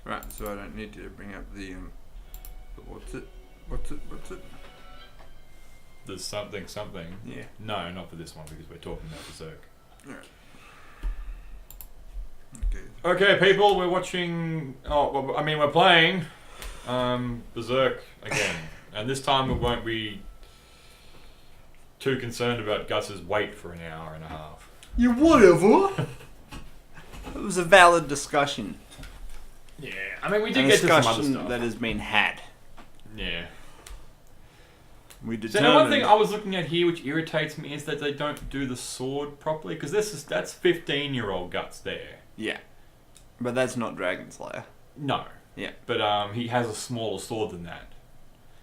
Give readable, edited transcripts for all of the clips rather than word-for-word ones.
Right, so I don't need to bring up the what's it? There's something. Yeah. No, not for this one because we're talking about Berserk. Alright. Okay, people, we're watching. We're playing Berserk again, and this time we won't be too concerned about Gus's weight for an hour and a half. You whatever. It was a valid discussion. Yeah, I mean we did get to some other stuff that has been had. Yeah. We So determined. one thing I was looking at here, which irritates me, is that they don't do the sword properly because that's 15-year-old Guts there. Yeah, but that's not Dragon Slayer. No. Yeah. But he has a smaller sword than that.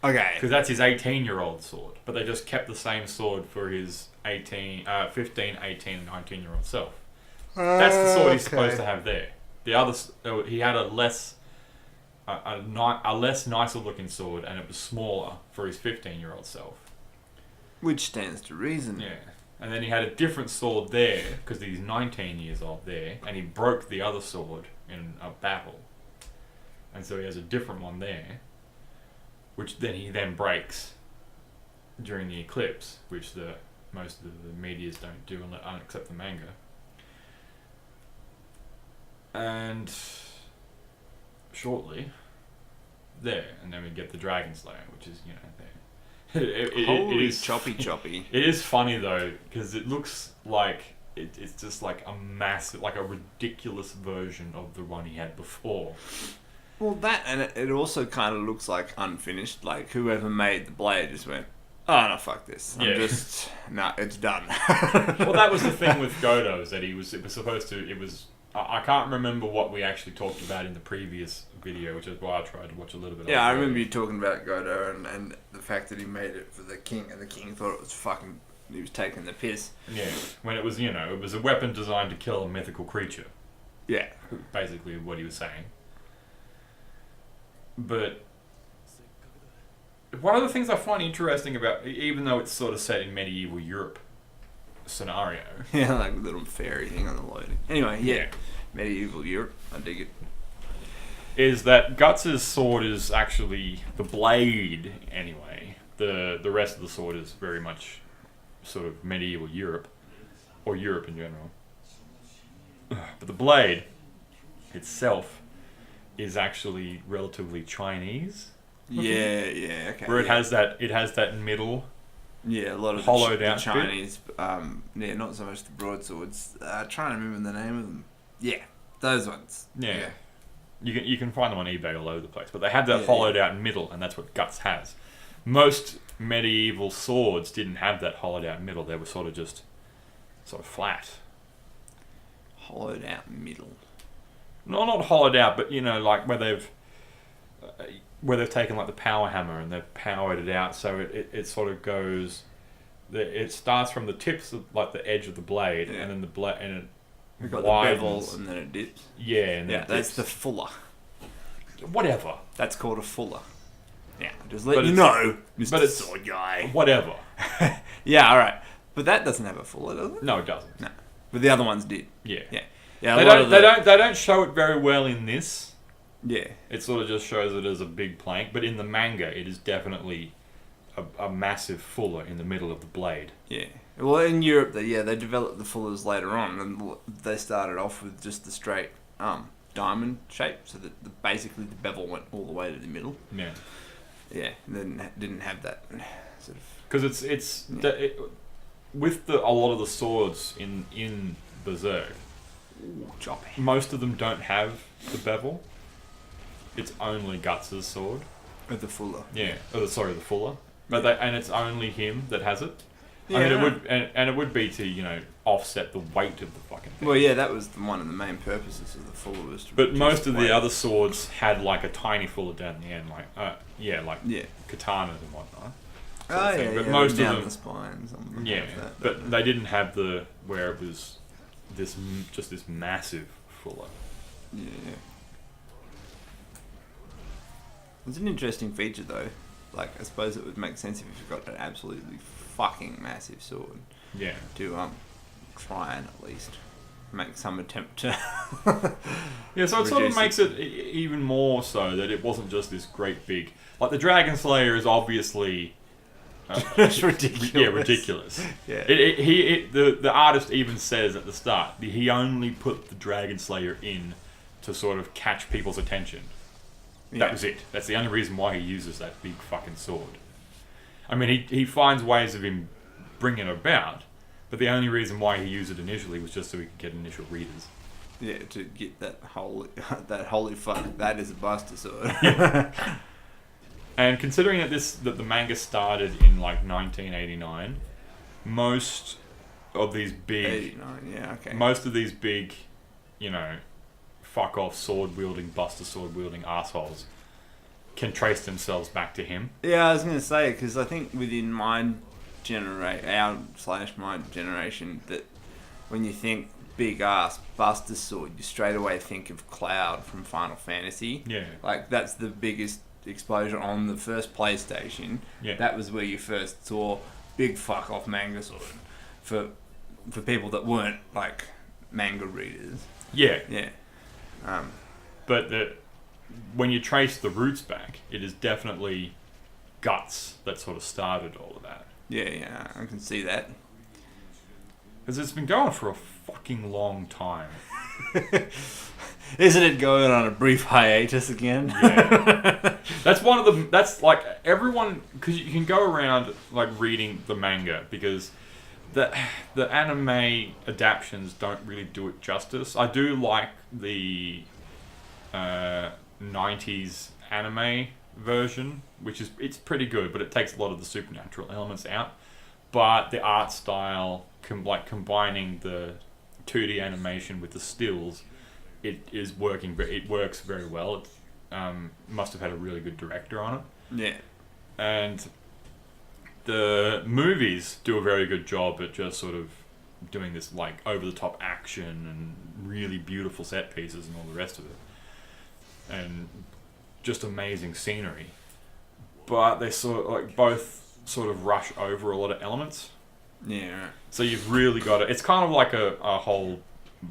Okay. Because that's his 18-year-old sword. But they just kept the same sword for his 15, 18, and 19-year-old self. That's the sword he's supposed to have there. The other, he had a less nicer looking sword, and it was smaller for his 15-year-old self. Which stands to reason. Yeah. And then he had a different sword there, because he's 19 years old there, and he broke the other sword in a battle. And so he has a different one there, which then he breaks during the eclipse, which most of the medias don't do except the manga. And shortly, there, and then we get the Dragon Slayer, which is, there. It is choppy. It is funny though, because it looks like it's just like a massive, like a ridiculous version of the one he had before. Well, that, and it also kind of looks like unfinished. Like whoever made the blade just went, "Oh no, fuck this! It's done." Well, that was the thing with Godo, is that it was supposed to. I can't remember what we actually talked about in the previous video, which is why I tried to watch a little bit. Yeah, I remember you talking about Godo and the fact that he made it for the king, and the king thought it was fucking. He was taking the piss. Yeah, when it was it was a weapon designed to kill a mythical creature. Yeah, basically what he was saying. But one of the things I find interesting about, even though it's sort of set in medieval Europe scenario. Yeah, like a little fairy thing on the loading. Anyway, yeah. Medieval Europe, I dig it. Is that Guts' sword is actually the blade anyway. The rest of the sword is very much sort of medieval Europe, or Europe in general. But the blade itself is actually relatively Chinese. Yeah, okay. Where it has that middle. Yeah, a lot of hollowed the out Chinese. Not so much the broadswords. Trying to remember the name of them. Yeah, those ones. Yeah. You can find them on eBay all over the place, but they have that hollowed out middle, and that's what Guts has. Most medieval swords didn't have that hollowed out middle. They were sort of flat. Hollowed out middle. No, not hollowed out, but like where they've taken like the power hammer and they've powered it out, so it sort of goes. It starts from the tips of like the edge of the blade, and then the blade and it got widens. the bevel and then it dips. Yeah, and then that's the fuller. Whatever. That's called a fuller. Yeah, just let you know, Mr. It's Sword Guy. Whatever. Yeah, all right, but that doesn't have a fuller, does it? No, it doesn't. No, but the other ones did. Yeah. They don't show it very well in this. Yeah. It sort of just shows it as a big plank, but in the manga it is definitely a massive fuller in the middle of the blade. Yeah. Well, in Europe, they developed the fullers later on, and they started off with just the straight diamond shape, so that basically the bevel went all the way to the middle. Yeah. Yeah, and then didn't have that sort of... Because with a lot of the swords in Berserk, choppy. Most of them don't have the bevel. It's only Guts' sword. With the fuller. Yeah. Oh, sorry, the fuller. But and it's only him that has it. Yeah. I mean, it would be to offset the weight of the fucking thing. Well, yeah, that was one of the main purposes of the fuller was to. But most of the other swords had like a tiny fuller down the end, like katanas and whatnot. But most of them the spine. Something like that, but they didn't have where it was this massive fuller. Yeah. It's an interesting feature though. Like, I suppose it would make sense if you've got an absolutely fucking massive sword. Yeah. To try and at least make some attempt to. Yeah, so it sort of reduce makes it even more so that it wasn't just this great big... Like, the Dragon Slayer is obviously... It's ridiculous. Yeah, ridiculous. Yeah. The artist even says at the start, he only put the Dragon Slayer in to sort of catch people's attention. That was it. That's the only reason why he uses that big fucking sword. I mean, he finds ways of him bringing it about, but the only reason why he used it initially was just so he could get initial readers. Yeah, to get that holy fuck, that is a Buster Sword. And considering that the manga started in like 1989, most of these big, 89, yeah, okay. most of these big, fuck off sword wielding, Buster sword wielding assholes can trace themselves back to him. Yeah, I was gonna say, because I think within my generation, that when you think big ass Buster sword, you straight away think of Cloud from Final Fantasy. Yeah. Like, that's the biggest exposure on the first PlayStation. Yeah. That was where you first saw big fuck off manga sword for people that weren't like manga readers. Yeah. Yeah. But when you trace the roots back, it is definitely Guts that sort of started all of that. Yeah, I can see that. Because it's been going for a fucking long time. Isn't it going on a brief hiatus again? Yeah. That's like everyone, because you can go around like reading the manga because the anime adaptions don't really do it justice. I do like the 90s anime version, it's pretty good, but it takes a lot of the supernatural elements out. But the art style, combining the 2D animation with the stills, it works very well. It must have had a really good director on it. Yeah. And the movies do a very good job at just sort of doing this like over the top action and really beautiful set pieces and all the rest of it. And just amazing scenery. But they both sort of rush over a lot of elements. Yeah. So you've really got to... It's kind of like a whole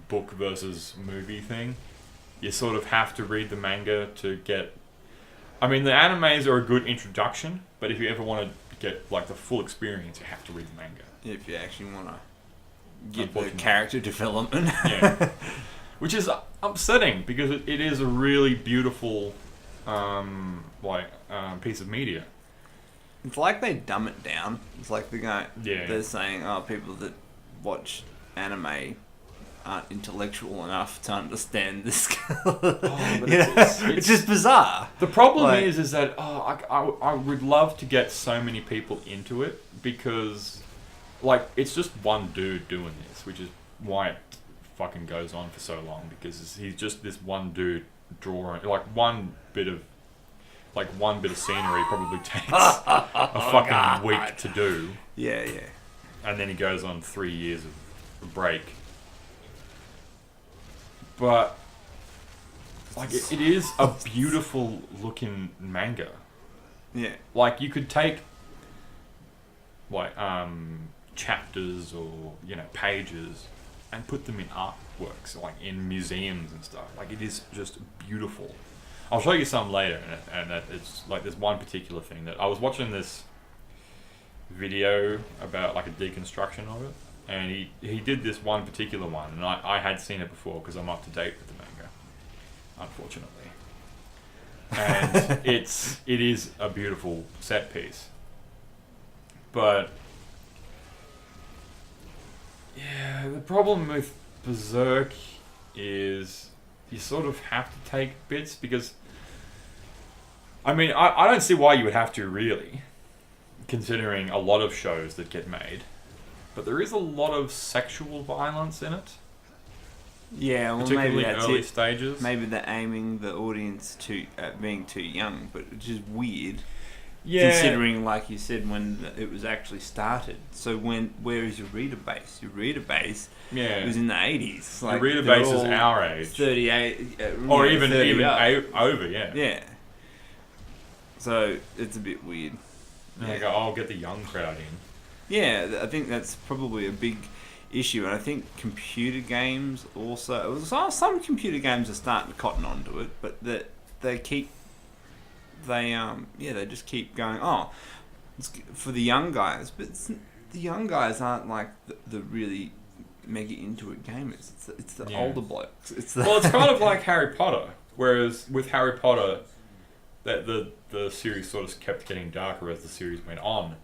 book versus movie thing. You sort of have to read the manga to get... I mean, the animes are a good introduction, but if you ever want to get like the full experience, you have to read the manga. If you actually want to get the character development. Yeah. Which is upsetting, because it is a really beautiful piece of media. It's like they dumb it down. It's like they're saying, people that watch anime aren't intellectual enough to understand this. It's just bizarre. The problem is that I would love to get so many people into it, because it's just one dude doing this, which is why it fucking goes on for so long, because he's just this one dude drawing one bit of scenery probably takes a fucking week to do. Yeah. And then he goes on 3 years of break. But it is a beautiful looking manga. Yeah. You could take chapters or pages and put them in artworks, in museums and stuff. It is just beautiful. I'll show you some later, and that it's there's one particular thing that I was watching this video about a deconstruction of it, and he did this one particular one, and I had seen it before because I'm up to date with the manga, unfortunately. And it is a beautiful set piece, but yeah, the problem with Berserk is you sort of have to take bits, because I don't see why you would have to, really, considering a lot of shows that get made. But there is a lot of sexual violence in it. Yeah, well, particularly maybe that's early stages. Maybe they're aiming the audience to being too young, but it's just weird. Yeah. Considering, like you said, when it was actually started. So where is your reader base? Your reader base was in the 80s. Your reader base is our age. 38. Or even 30 over, yeah. Yeah. So it's a bit weird. And they go, I'll get the young crowd in. Yeah, I think that's probably a big issue, and I think computer games also. Some computer games are starting to cotton onto it, but they just keep going. Oh, it's for the young guys, but the young guys aren't like the really mega into it gamers. It's the older blokes. It's kind of like Harry Potter. Whereas with Harry Potter, that the series sort of kept getting darker as the series went on,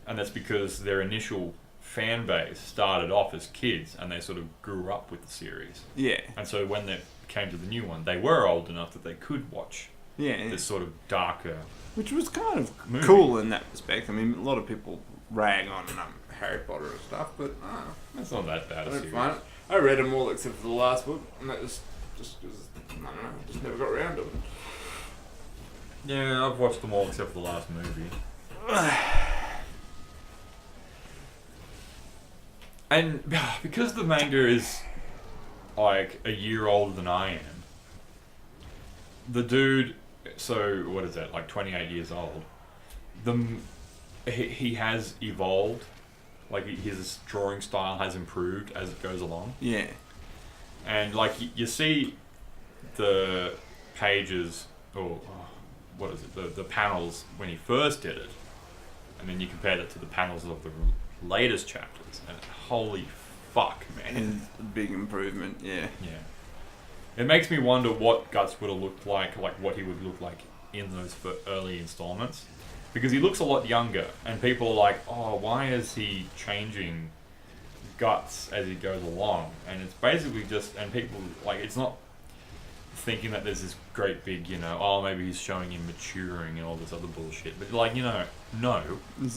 and that's because their initial fan base started off as kids and they sort of grew up with the series. Yeah. And so when they came to the new one, they were old enough that they could watch this sort of darker, which was kind of cool in that respect. I mean, a lot of people rag on Harry Potter and stuff, but it's not that bad. I read them all except for the last book, and that was just I don't know, just never got around to it. Yeah, I've watched them all except for the last movie. And because the manga is like a year older than I am, the dude, so what is that, like 28 years old, he has evolved, like his drawing style has improved as it goes along. Yeah. And like you see the pages, or what is it, the panels when he first did it, and then you compare that to the panels of the latest chapters, and holy fuck, man. And a big improvement, yeah. Yeah. It makes me wonder what Guts would have looked like what he would look like in those early installments. Because he looks a lot younger, and people are like, oh, why is he changing Guts as he goes along? And it's basically just, and people, like, it's not thinking that there's this great big, oh, maybe he's showing him maturing and all this other bullshit. But, like, no.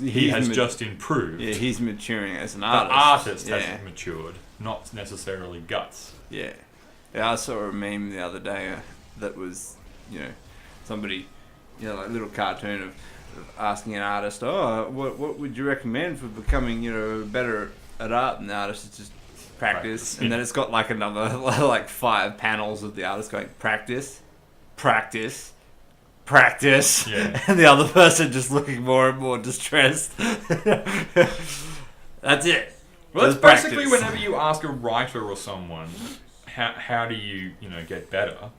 He has just improved. Yeah, he's maturing as an artist. The artist has matured, not necessarily Guts. Yeah. Yeah, I saw a meme the other day that was, somebody, like a little cartoon of asking an artist, what would you recommend for becoming, better at art? And the artist is just practice. And then it's got like another, like 5 panels of the artist going, practice. Yeah. And the other person just looking more and more distressed. That's it. Well, that's basically whenever you ask a writer or someone, how do you, get better?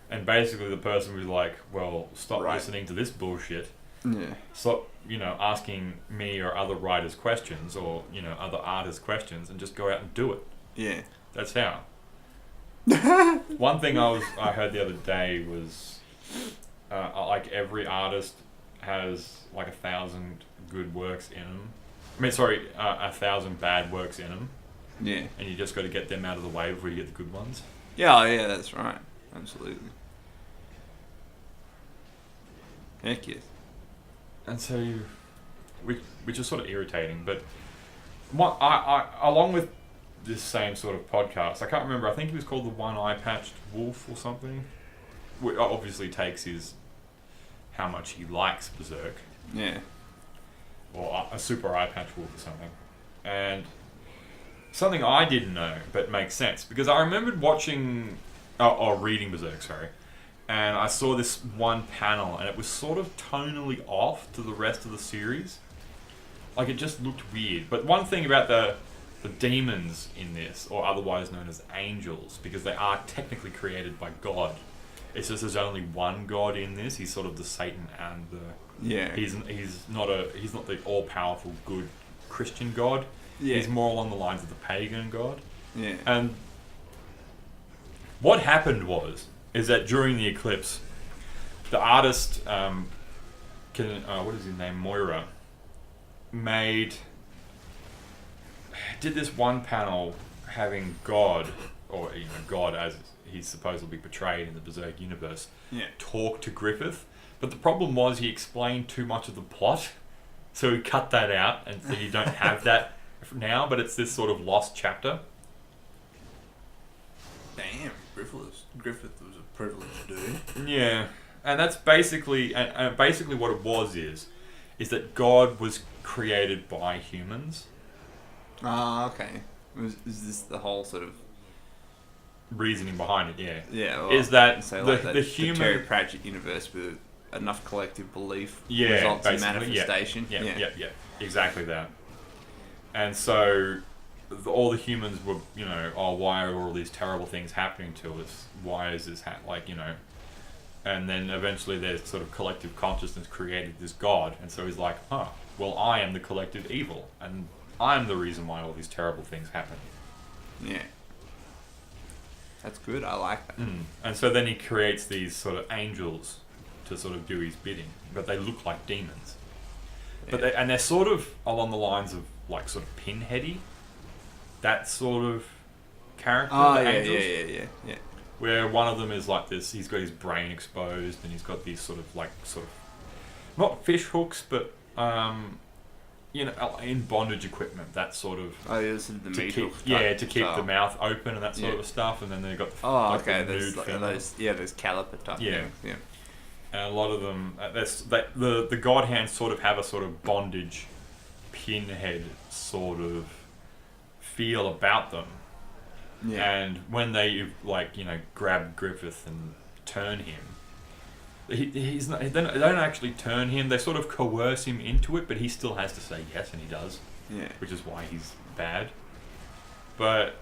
And basically the person was like, well, stop listening to this bullshit. Yeah. Stop, asking me or other writers questions or, other artists questions and just go out and do it. Yeah. That's how. One thing I heard the other day was, like every artist has like 1,000 good works in them. 1,000 bad works in them. Yeah. And you just got to get them out of the way before you get the good ones. Yeah, that's right. Absolutely. Heck yes. And so, which is sort of irritating, but I along with this same sort of podcast, I can't remember, I think it was called The One Eye Patched Wolf or something, which obviously takes how much he likes Berserk. Yeah. Or a super eye patch wolf or something. And something I didn't know, but makes sense, because I remembered reading Berserk, sorry. And I saw this one panel, and it was sort of tonally off to the rest of the series. Like, it just looked weird. But one thing about the demons in this, or otherwise known as angels, because they are technically created by God. It's just there's only one God in this. He's sort of the Satan and the... Yeah. He's not the all-powerful good Christian God. Yeah. He's more along the lines of the pagan God. Yeah. And what happened is that during the eclipse, the artist, what is his name, Moira, did this one panel having God, or God as he's supposedly portrayed in the Berserk universe, talk to Griffith. But the problem was he explained too much of the plot, so he cut that out, and so you don't have that now, but it's this sort of lost chapter. Damn, Griffith was a privileged dude. Yeah, and that's basically, and basically what it was is that God was created by humans. Ah, okay. Is this the whole sort of reasoning behind it? Yeah. Yeah. Well, is that the human Terry Pratchett universe with enough collective belief results in manifestation? Yeah, exactly that. And so all the humans were, oh, why are all these terrible things happening to us? Why is this and then eventually their sort of collective consciousness created this god, and so he's like, well, I am the collective evil, and I'm the reason why all these terrible things happen. Yeah. That's good, I like that. And so then he creates these sort of angels to sort of do his bidding, but they look like demons. Yeah. But they're sort of along the lines of like sort of Pinheady, that sort of character. Oh, the yeah, angels, yeah. Where one of them is like this, he's got his brain exposed, and he's got these sort of not fish hooks, but in bondage equipment, that sort of. Oh, yeah, this is the meat hook. To keep the mouth open and that sort of stuff, and then they've got the those caliper type things. Yeah. And a lot of them, the God Hands sort of have a sort of bondage, Pinhead sort of feel about them. Yeah. And when they grab Griffith and turn him, he's not, they don't actually turn him. They sort of coerce him into it, but he still has to say yes, and he does. Yeah. Which is why he's bad. But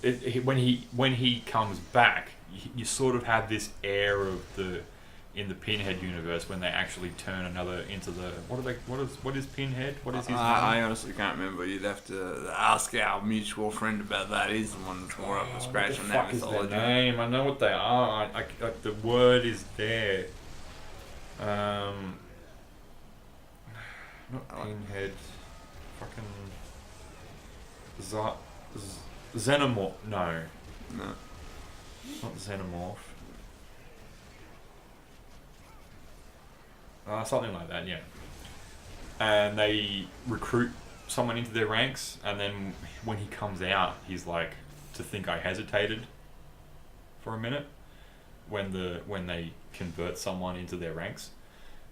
when he comes back, you sort of have this air of in the Pinhead universe when they actually turn another into the what is Pinhead? What is his name? I honestly can't remember. You'd have to ask our mutual friend about that. He's the one that's more up to scratch on that mythology. Is their name? I know what they are. The word is there. Not Pinhead. Fucking Xenomorph. No. Not Xenomorph. Something like that, yeah. And they recruit someone into their ranks, and then when he comes out, he's like, to think I hesitated for a minute when they convert someone into their ranks.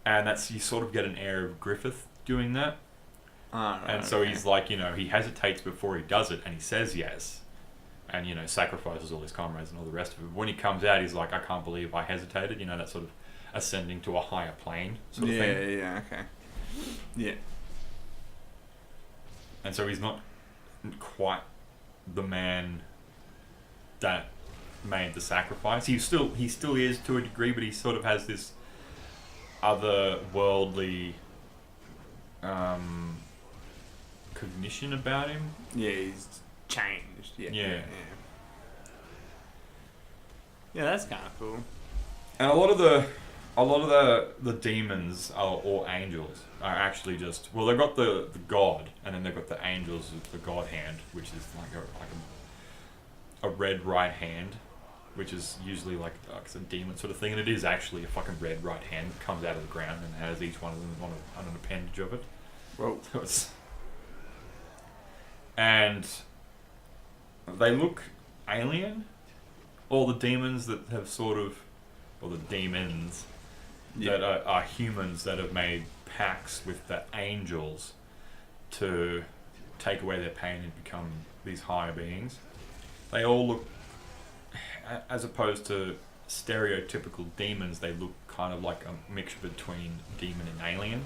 And you sort of get an air of Griffith doing that. And so he's like, he hesitates before he does it, and he says yes. And, sacrifices all his comrades and all the rest of it. When he comes out, he's like, I can't believe I hesitated, that sort of ascending to a higher plane sort of thing. Yeah, okay. Yeah. And so he's not quite the man that made the sacrifice. He still is to a degree, but he sort of has this otherworldly cognition about him. Yeah, he's changed. Yeah, that's kind of cool. And a lot of the demons or angels are actually just, well, they've got the god, and then they've got the angels with the God Hand, which is like a red right hand, which is usually like a demon sort of thing, and it is actually a fucking red right hand that comes out of the ground and has each one of them on an appendage of it. Whoa. And they look alien. All the demons that have demons that are humans that have made pacts with the angels to take away their pain and become these higher beings. They all look, as opposed to stereotypical demons, they look kind of like a mixture between demon and alien.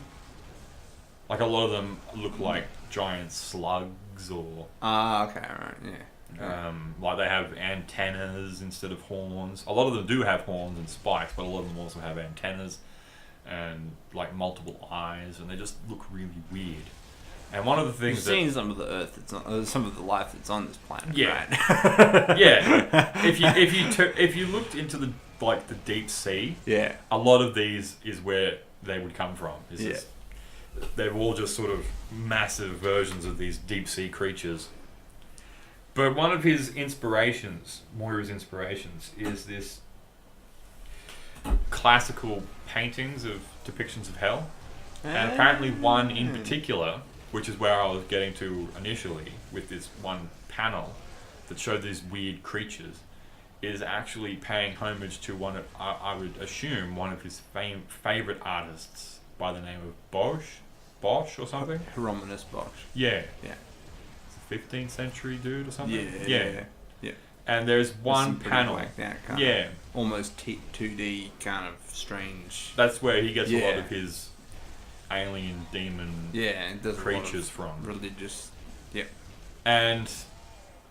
Like a lot of them look like giant slugs or... okay, right, yeah. Like they have antennas instead of horns. A lot of them do have horns and spikes, but a lot of them also have antennas and like multiple eyes, and they just look really weird. And one of the things you've seen some of the Earth some of the life that's on this planet, yeah, right? Yeah. If you looked into the deep sea, yeah, a lot of these is where they would come from. They're all just sort of massive versions of these deep sea creatures. But one of his inspirations, Moira's inspirations, is this classical paintings of depictions of hell. And apparently one in particular, which is where I was getting to initially, with this one panel that showed these weird creatures, is actually paying homage to one of, I would assume, one of his favourite artists by the name of Bosch or something? Hieronymus Bosch. Yeah. Yeah. 15th century dude or something? Yeah. And there's one panel. Like that almost 2D kind of strange. That's where he gets a lot of his alien demon and does creatures from. Religious. Yeah. And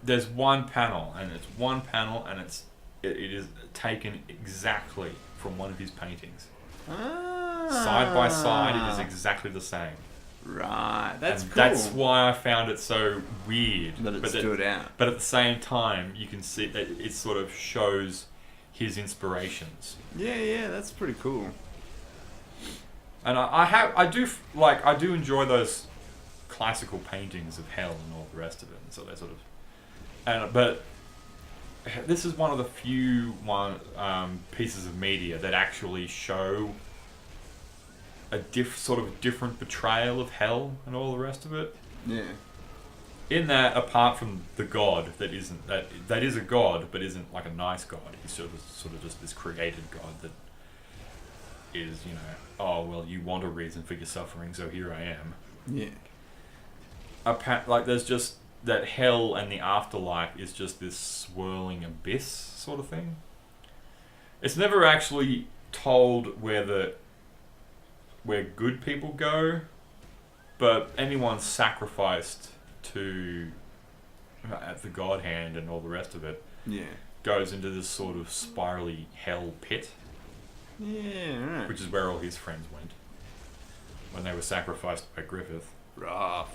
there's one panel, and it is taken exactly from one of his paintings. Side by side, it is exactly the same. Right, that's cool. That's why I found it so weird. That it stood out. But at the same time, you can see that it sort of shows his inspirations. Yeah, that's pretty cool. And I do enjoy those classical paintings of hell and all the rest of it. And so they sort of, but this is one of the few pieces of media that actually show a different portrayal of hell and all the rest of it. Yeah. In that, apart from the god that is a god but isn't like a nice god. He's sort of just this created god that is, oh well, you want a reason for your suffering, so here I am. Yeah. Like there's just that hell and the afterlife is just this swirling abyss sort of thing. It's never actually told where good people go, but anyone sacrificed to at the god hand and all the rest of it goes into this sort of spirally hell pit. Yeah, right. Which is where all his friends went when they were sacrificed by Griffith. Rough.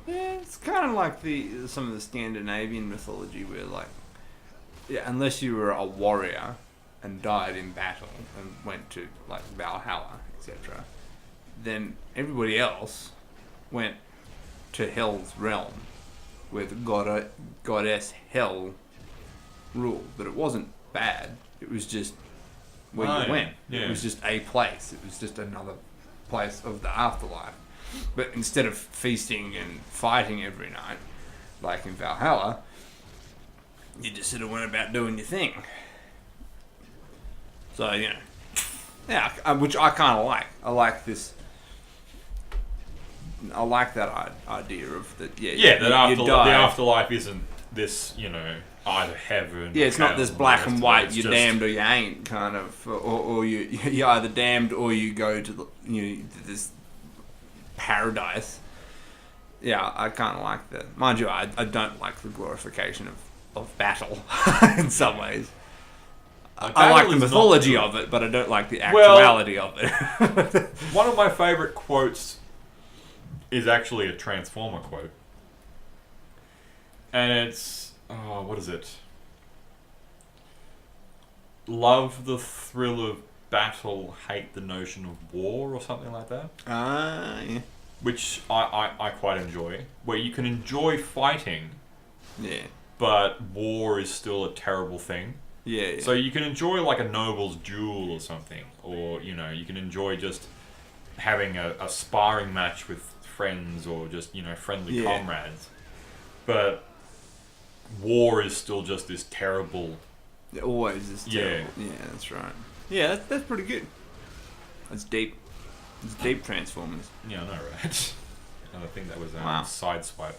Yeah, it's kind of like some of the Scandinavian mythology where, like, unless you were a warrior and died in battle and went to, like, Valhalla, etc., then everybody else went to Hell's realm, where the goddess Hell ruled. But it wasn't bad. It was just where you went. Yeah. It was just a place. It was just another place of the afterlife. But instead of feasting and fighting every night, like in Valhalla, you just sort of went about doing your thing. So, yeah, which I kind of like. I like this. I like that idea of that. The afterlife isn't this, either heaven. Yeah, it's not this black and white. You're damned or you ain't kind of, or you're either damned or you go to this paradise. Yeah, I kind of like that. Mind you, I don't like the glorification of battle in some ways. I like the mythology of it, but I don't like the actuality of it. One of my favourite quotes is actually a Transformer quote. And it's... Oh, what is it? Love the thrill of battle, hate the notion of war, or something like that. Yeah. Which I quite enjoy. Where you can enjoy fighting, but war is still a terrible thing. Yeah. So you can enjoy like a noble's duel or something, or you can enjoy just having a sparring match with friends or just friendly comrades. But war is still just this terrible. Always this terrible. Yeah, that's right. Yeah, that's pretty good. That's deep. It's deep Transformers. Yeah, I know, right? And I think that was Sideswipe.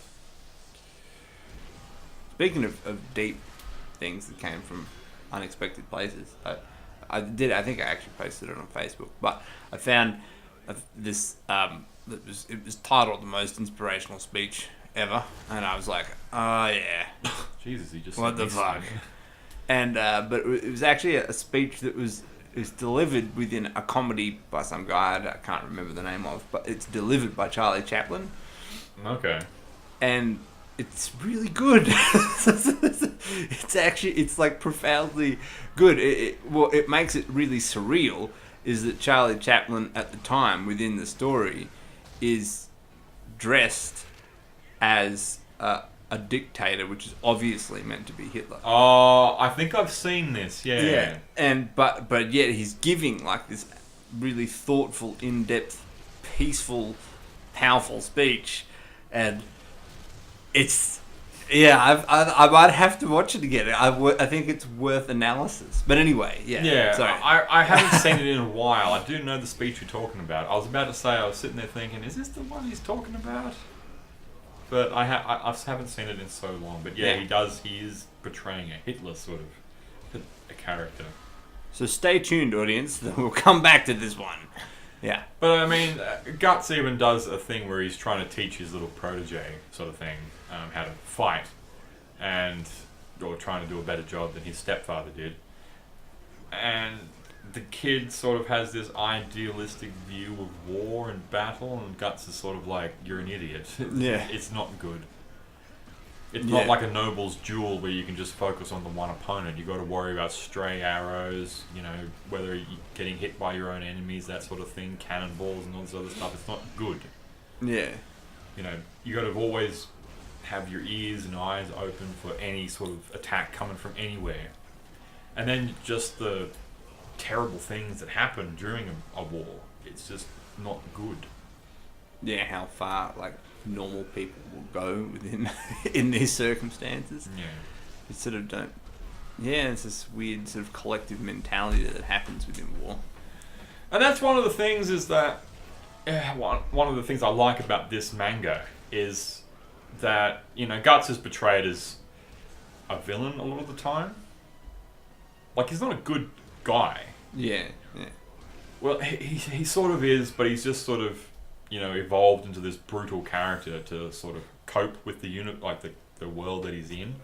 Speaking of deep things that came from unexpected places, I think I actually posted it on Facebook, but I found this it was titled "The Most Inspirational Speech Ever," and I was like, oh yeah. Jesus, he just what the fuck. And but it was actually a speech that was delivered within a comedy by some guy I can't remember the name of, but it's delivered by Charlie Chaplin. Okay. And it's really good. It's like profoundly good. What it makes it really surreal is that Charlie Chaplin at the time within the story is dressed as a dictator, which is obviously meant to be Hitler. Oh, I think I've seen this. Yeah. And but yet he's giving like this really thoughtful, in-depth, peaceful, powerful speech, and it's I might have to watch it again. I think it's worth analysis. But anyway, sorry. I haven't seen it in a while. I do know the speech you're talking about. I was about to say, I was sitting there thinking, is this the one he's talking about? But I haven't seen it in so long. But he does. He is portraying a Hitler sort of a character. So stay tuned, audience. We'll come back to this one. Yeah. But I mean, Guts even does a thing where he's trying to teach his little protege sort of thing how to fight, or trying to do a better job than his stepfather did. And the kid sort of has this idealistic view of war and battle, and Guts is sort of like, you're an idiot. Yeah. It's not good. It's not like a noble's duel where you can just focus on the one opponent. You got to worry about stray arrows, whether you're getting hit by your own enemies, that sort of thing, cannonballs and all this other stuff. It's not good. Yeah. You got to always have your ears and eyes open for any sort of attack coming from anywhere. And then just the terrible things that happen during a war. It's just not good. Yeah, how far, normal people will go within in these circumstances. Yeah. You sort of don't. Yeah, it's this weird sort of collective mentality that happens within war. And that's one of the things is that one of the things I like about this manga is that Guts is portrayed as a villain a lot of the time. He's not a good guy. Yeah. Well, he sort of is, but he's just sort of evolved into this brutal character to sort of cope with the the world that he's in,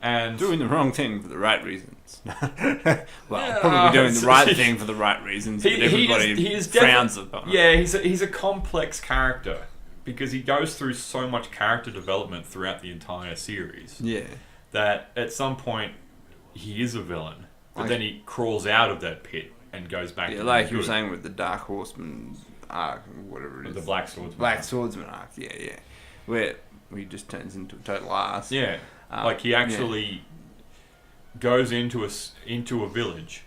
and doing the wrong thing for the right reasons. Probably doing the right thing for the right reasons, but everybody frowns upon it. Yeah, he's a complex character because he goes through so much character development throughout the entire series. Yeah, that at some point he is a villain, but then he crawls out of that pit and goes back. Yeah, like you were saying with the Dark Horseman arc, whatever it is. The Black Swordsman. Black Swordsman arc, yeah. Where he just turns into a total ass. Yeah. He actually goes into a village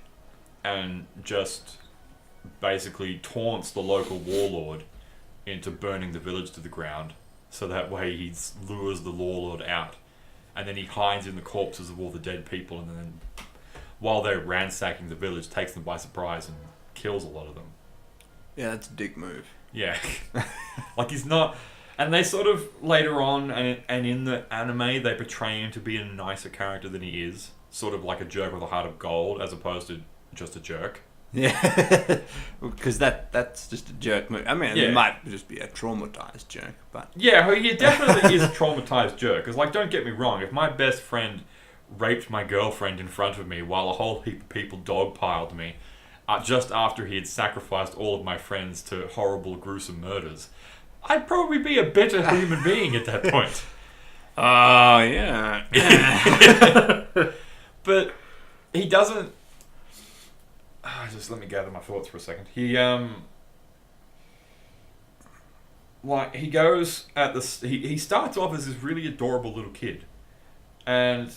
and just basically taunts the local warlord into burning the village to the ground. So that way he lures the warlord out. And then he hides in the corpses of all the dead people, and then while they're ransacking the village, takes them by surprise and kills a lot of them. Yeah, that's a dick move. Yeah. He's not... And they sort of, later on, and in the anime, they portray him to be a nicer character than he is. Sort of like a jerk with a heart of gold, as opposed to just a jerk. Yeah. Because that's just a jerk move. I mean, it might just be a traumatized jerk, but... Yeah, he definitely is a traumatized jerk. Because, don't get me wrong, if my best friend raped my girlfriend in front of me while a whole heap of people dogpiled me, just after he had sacrificed all of my friends to horrible, gruesome murders, I'd probably be a better human being at that point. Oh, yeah. But he doesn't... just let me gather my thoughts for a second. He, he goes at this... He starts off as this really adorable little kid. And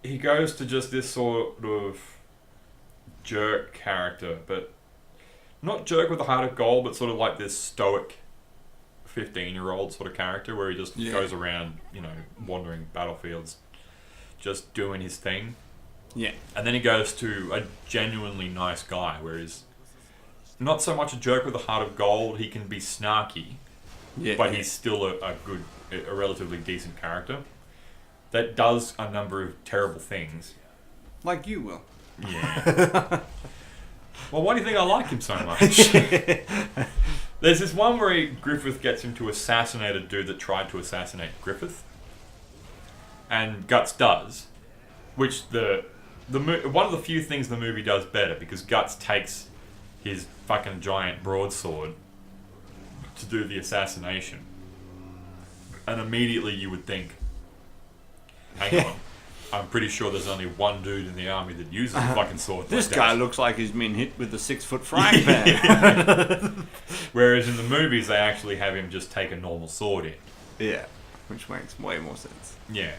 he goes to just this sort of jerk character, but not jerk with a heart of gold, but sort of like this stoic 15-year-old sort of character where he just goes around, wandering battlefields, just doing his thing. Yeah. And then he goes to a genuinely nice guy where he's not so much a jerk with a heart of gold. He can be snarky, but he's still a relatively decent character that does a number of terrible things. Like you will. Yeah. Well, why do you think I like him so much? There's this one where Griffith gets him to assassinate a dude that tried to assassinate Griffith, and Guts does, which one of the few things the movie does better, because Guts takes his fucking giant broadsword to do the assassination, and immediately you would think, hang on, I'm pretty sure there's only one dude in the army that uses a fucking sword. This guy looks like he's been hit with a 6-foot frying pan. Whereas in the movies, they actually have him just take a normal sword in. Yeah, which makes way more sense. Yeah.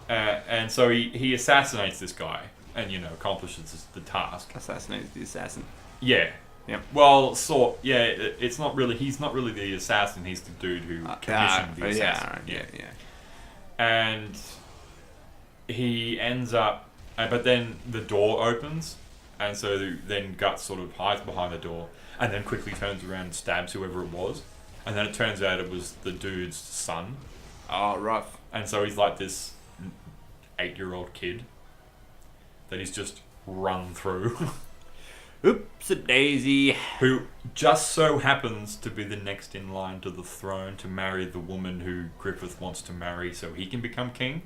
And so he assassinates this guy and, accomplishes the task. Assassinates the assassin. Yeah. Yep. Well, it's not really... He's not really the assassin. He's the dude who commissioned the assassin. Yeah. And he ends up... But then the door opens, and so then Guts sort of hides behind the door, and then quickly turns around and stabs whoever it was. And then it turns out it was the dude's son. Oh, rough. And so he's like this 8-year-old kid that he's just run through. Oops-a-daisy. Who just so happens to be the next in line to the throne to marry the woman who Griffith wants to marry so he can become king.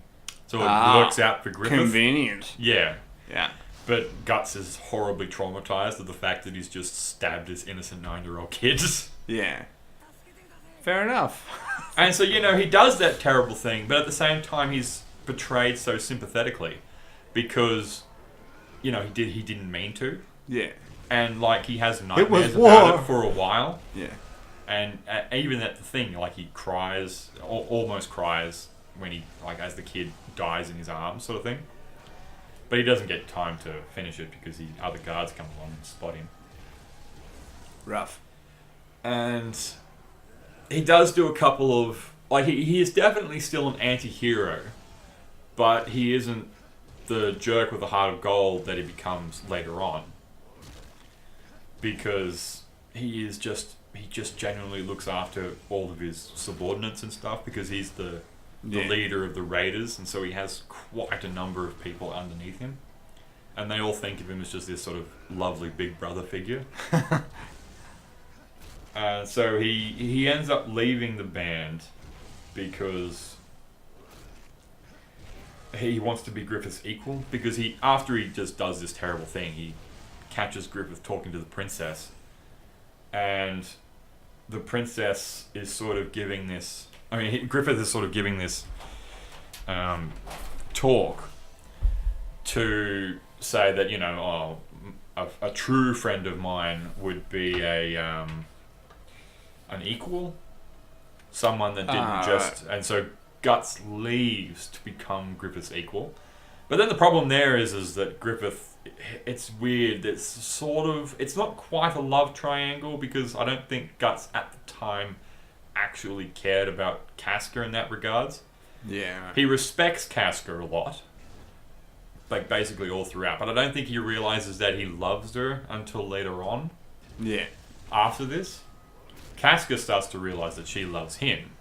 So it works out for Griffith. Convenient. Yeah. Yeah. But Guts is horribly traumatized at the fact that he's just stabbed his innocent 9-year-old kids. Yeah. Fair enough. And so, he does that terrible thing, but at the same time he's portrayed so sympathetically because, he didn't mean to. Yeah. And, he has nightmares about it for a while. Yeah. And even at the thing, he cries, almost cries when he, as the kid dies in his arms sort of thing. But he doesn't get time to finish it because other guards come along and spot him. Rough. And he does do a couple of... he is definitely still an anti-hero, but he isn't the jerk with a heart of gold that he becomes later on. Because he just genuinely looks after all of his subordinates and stuff because he's the leader of the raiders, and so he has quite a number of people underneath him, and they all think of him as just this sort of lovely big brother figure. So he ends up leaving the band because he wants to be Griffith's equal, because after he just does this terrible thing, he catches Griffith talking to the princess, and the princess is sort of giving this... Griffith is sort of giving this talk to say that, a true friend of mine would be an equal, someone that didn't just... Right. And so Guts leaves to become Griffith's equal. But then the problem there is that Griffith... It's weird. It's not quite a love triangle because I don't think Guts at the time actually cared about Casca in that regards. Yeah. He respects Casca a lot. Basically all throughout. But I don't think he realizes that he loves her until later on. Yeah. After this. Casca starts to realize that she loves him.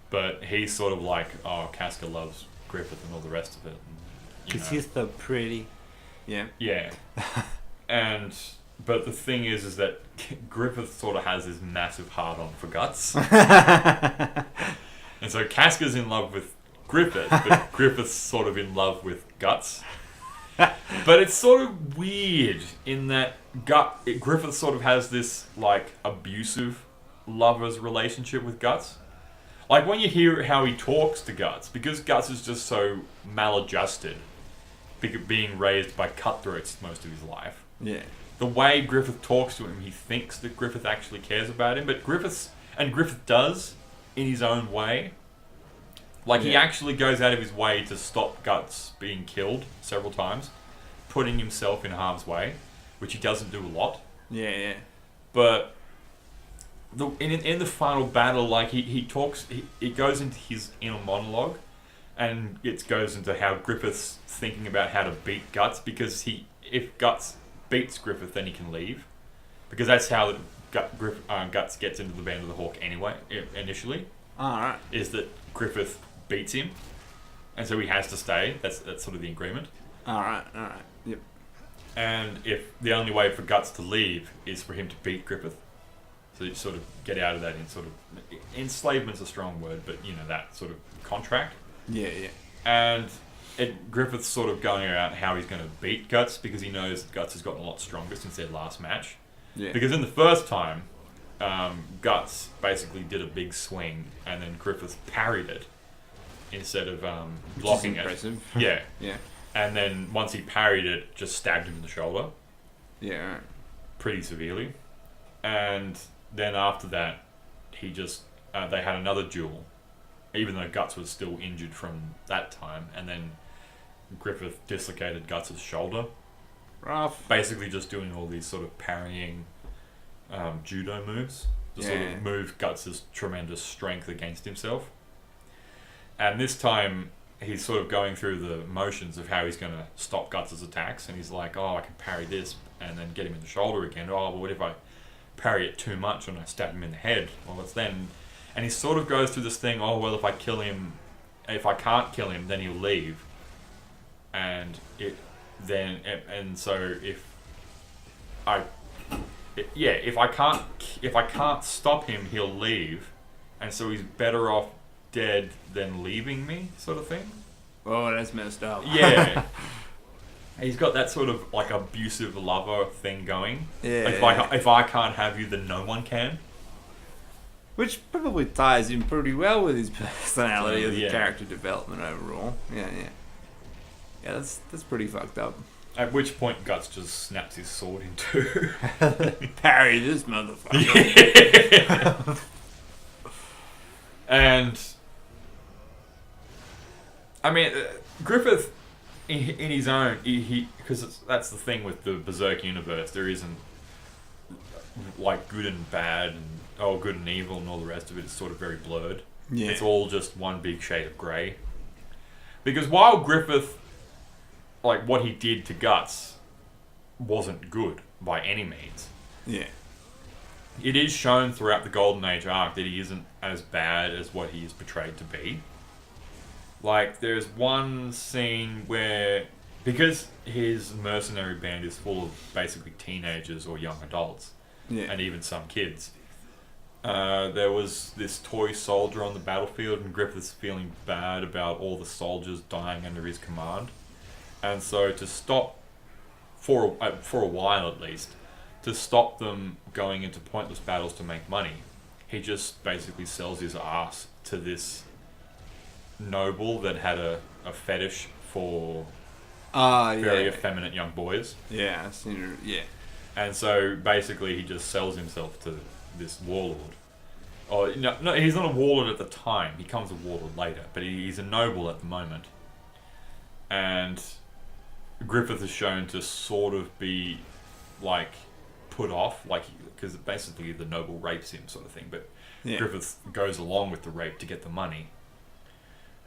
But he's sort of Casca loves Griffith and all the rest of it. Because he's so pretty. Yeah. Yeah. But the thing is that Griffith sort of has this massive heart-on for Guts. And so Casca's in love with Griffith, but Griffith's sort of in love with Guts. But it's sort of weird in that Griffith sort of has this, abusive lover's relationship with Guts. When you hear how he talks to Guts, because Guts is just so maladjusted, being raised by cutthroats most of his life. Yeah. The way Griffith talks to him, he thinks that Griffith actually cares about him, but Griffith does in his own way. He actually goes out of his way to stop Guts being killed several times, putting himself in harm's way, which he doesn't do a lot. Yeah, yeah. But in the final battle, he talks, it goes into his inner monologue. And it goes into how Griffith's thinking about how to beat Guts, because if Guts beats Griffith, then he can leave. Because that's how Guts gets into the Band of the Hawk anyway, initially. Alright. Is that Griffith beats him, and so he has to stay. That's sort of the agreement. Alright. Yep. And if the only way for Guts to leave is for him to beat Griffith, so you sort of get out of that enslavement's a strong word, but that sort of contract. Yeah. And Griffith's sort of going around how he's going to beat Guts, because he knows that Guts has gotten a lot stronger since their last match. Yeah. Because in the first time, Guts basically did a big swing, and then Griffith parried it instead of blocking it. Impressive. Yeah. Yeah. And then once he parried it, just stabbed him in the shoulder. Yeah. Pretty severely. And then after that, they had another duel. Even though Guts was still injured from that time, and then Griffith dislocated Guts' shoulder. Rough. Basically just doing all these sort of parrying judo moves to sort of move Guts' tremendous strength against himself. And this time, he's sort of going through the motions of how he's going to stop Guts' attacks, and he's like, I can parry this, and then get him in the shoulder again. But what if I parry it too much and I stab him in the head? Well, it's then... And he sort of goes through this thing, if I can't kill him, then he'll leave. So if if I can't stop him, he'll leave, and so he's better off dead than leaving me, sort of thing. Oh, that's messed up. Yeah. He's got that sort of like abusive lover thing going. Yeah. Like if I can't have you, then no one can. Which probably ties in pretty well with his personality as Yeah. character development overall. Yeah. Yeah, that's pretty fucked up. At which point Guts just snaps his sword in two. Parry this motherfucker. Yeah. And I mean, Griffith, in his own, because that's the thing with the Berserk universe. There isn't like good and bad, and good and evil, and all the rest of it. It's sort of very blurred. Yeah. It's all just one big shade of grey. Because while Griffith, like what he did to Guts, wasn't good by any means. Yeah. It is shown throughout the Golden Age arc that he isn't as bad as what he is portrayed to be. Like, there's one scene where, because his mercenary band is full of basically teenagers or young adults, and even some kids, there was this toy soldier on the battlefield, and Griffith's feeling bad about all the soldiers dying under his command. And so to stop, for a while at least, to stop them going into pointless battles to make money, he just basically sells his ass to this noble that had a fetish for very effeminate young boys. Yeah, I've seen her. Yeah. And so basically he just sells himself to this warlord. Oh, no, he's not a warlord at the time. He becomes a warlord later, but he's a noble at the moment. And Griffith is shown to sort of be like put off, like, because basically the noble rapes him, sort of thing. But Griffith goes along with the rape to get the money.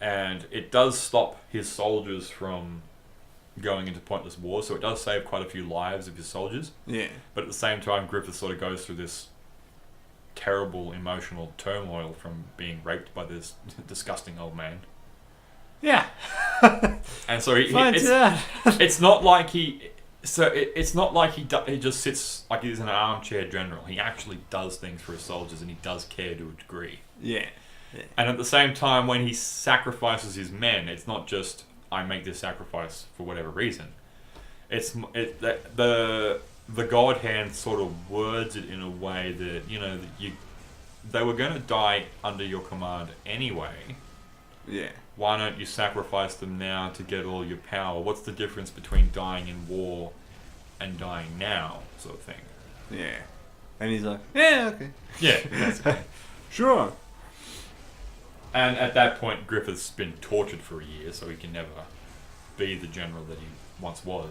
And it does stop his soldiers from going into pointless wars, so it does save quite a few lives of his soldiers. Yeah. But at the same time, Griffith sort of goes through this terrible emotional turmoil from being raped by this disgusting old man. Yeah. And so it's not like he... So it's not like he just sits like he's an armchair general. He actually does things for his soldiers, and he does care to a degree. Yeah. And at the same time, when he sacrifices his men, it's not just, I make this sacrifice for whatever reason. The God Hand sort of words it in a way that, they were going to die under your command anyway. Yeah. Why don't you sacrifice them now to get all your power? What's the difference between dying in war and dying now, sort of thing? Yeah. And he's like, yeah, okay. Yeah, basically. Sure. And at that point, Griffith's been tortured for a year, so he can never be the general that he once was.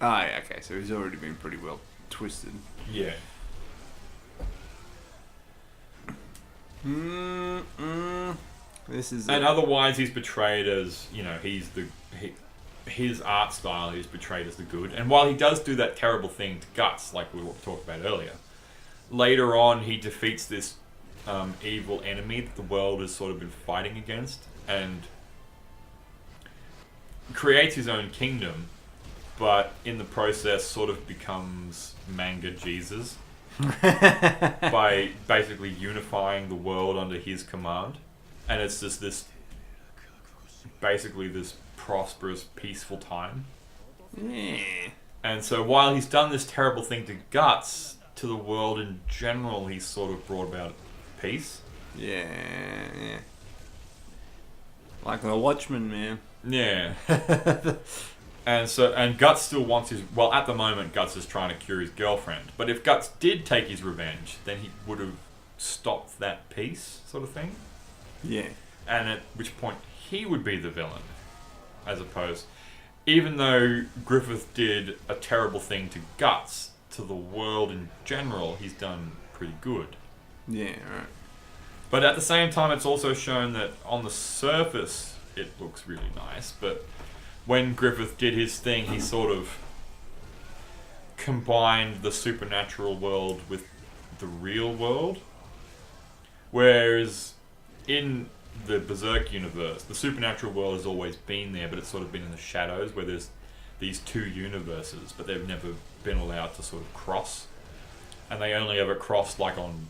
Ah, yeah, okay, so he's already been pretty well twisted. Yeah. This is... And otherwise, he's portrayed as, his art style is portrayed as the good. And while he does do that terrible thing to Guts, like we talked about earlier, later on he defeats this evil enemy that the world has sort of been fighting against, and creates his own kingdom, but in the process sort of becomes manga Jesus by basically unifying the world under his command. And it's just this prosperous, peaceful time. Yeah. And so while he's done this terrible thing to Guts, to the world in general, he's sort of brought about peace. Yeah. Like the Watchmen, man. Yeah. And Guts still wants at the moment Guts is trying to cure his girlfriend. But if Guts did take his revenge, then he would have stopped that peace, sort of thing. Yeah. And at which point he would be the villain, as opposed... Even though Griffith did a terrible thing to Guts, to the world in general, he's done pretty good. Yeah, right. But at the same time, it's also shown that on the surface, it looks really nice. But when Griffith did his thing, he sort of combined the supernatural world with the real world. Whereas in the Berserk universe, the supernatural world has always been there, but it's sort of been in the shadows, where there's these two universes, but they've never been allowed to sort of cross, and they only ever cross like on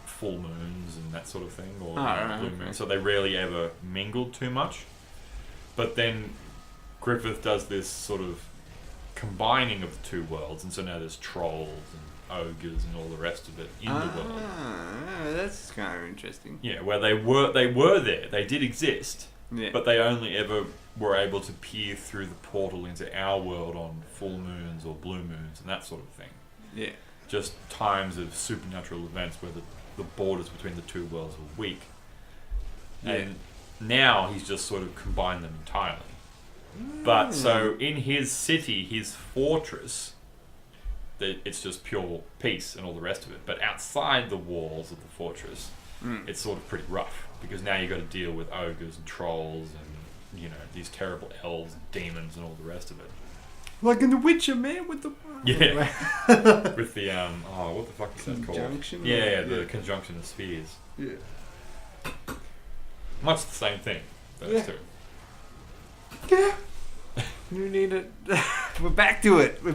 full moons and that sort of thing, or blue moons. So they rarely ever mingled too much. But then Griffith does this sort of combining of the two worlds, and so now there's trolls and ogres and all the rest of it in the world. That's kind of interesting. Yeah, where they were there, they did exist, but they only ever were able to peer through the portal into our world on full moons or blue moons and that sort of thing. Yeah. Just times of supernatural events where the borders between the two worlds were weak. Yeah. And now he's just sort of combined them entirely. But so in his city, his fortress, it's just pure peace and all the rest of it. But outside the walls of the fortress, it's sort of pretty rough, because now you've got to deal with ogres and trolls and, you know, these terrible elves and demons and all the rest of it. Like in The Witcher, man, with the... Yeah. With the, what the fuck is that called? Conjunction? Yeah, the conjunction of spheres. Yeah. Much the same thing, those two. Yeah. You need it. We're back to it. The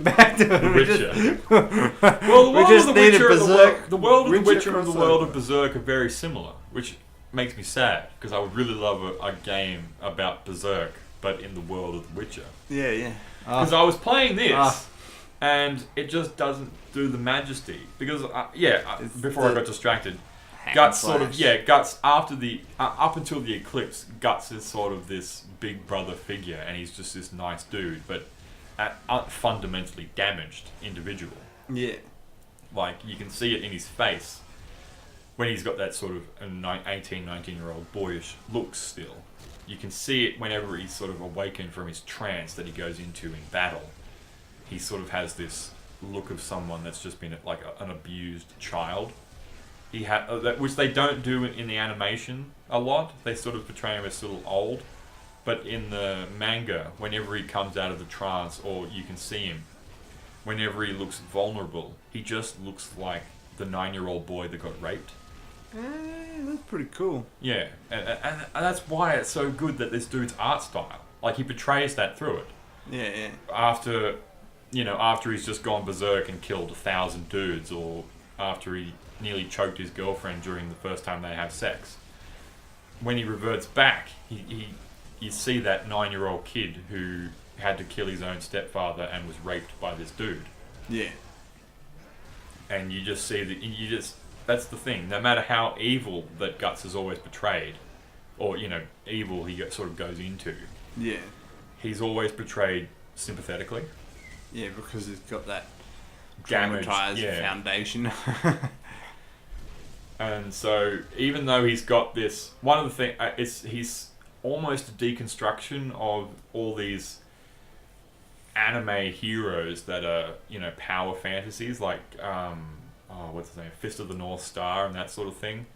Witcher. Well, the world of The Witcher and the world of Berserk are very similar, which makes me sad, because I would really love a game about Berserk, but in the world of The Witcher. Yeah, yeah. Because I was playing this, and it just doesn't do the majesty. Because, before I got distracted, Guts Guts after up until the eclipse, Guts is sort of this big brother figure, and he's just this nice dude, but fundamentally damaged individual. Yeah. Like, you can see it in his face when he's got that sort of 18, 19-year-old boyish look still. You can see it whenever he's sort of awakened from his trance that he goes into in battle. He sort of has this look of someone that's just been like an abused child. He which they don't do in the animation a lot. They sort of portray him as still old. But in the manga, whenever he comes out of the trance, or you can see him, whenever he looks vulnerable, he just looks like the 9-year-old boy that got raped. That's pretty cool. Yeah, and that's why it's so good that this dude's art style, like, he portrays that through it. Yeah, yeah. After he's just gone berserk and killed 1,000 dudes, or after he nearly choked his girlfriend during the first time they have sex, when he reverts back, you see that 9-year-old kid who had to kill his own stepfather and was raped by this dude. Yeah. And you just see that's the thing. No matter how evil that Guts is always portrayed, or, you know, evil he sort of goes into. Yeah. He's always portrayed sympathetically. Yeah, because he's got that damaged foundation. And so, even though he's got this, one of the things, he's almost a deconstruction of all these anime heroes that are, you know, power fantasies, like what's his name, Fist of the North Star and that sort of thing,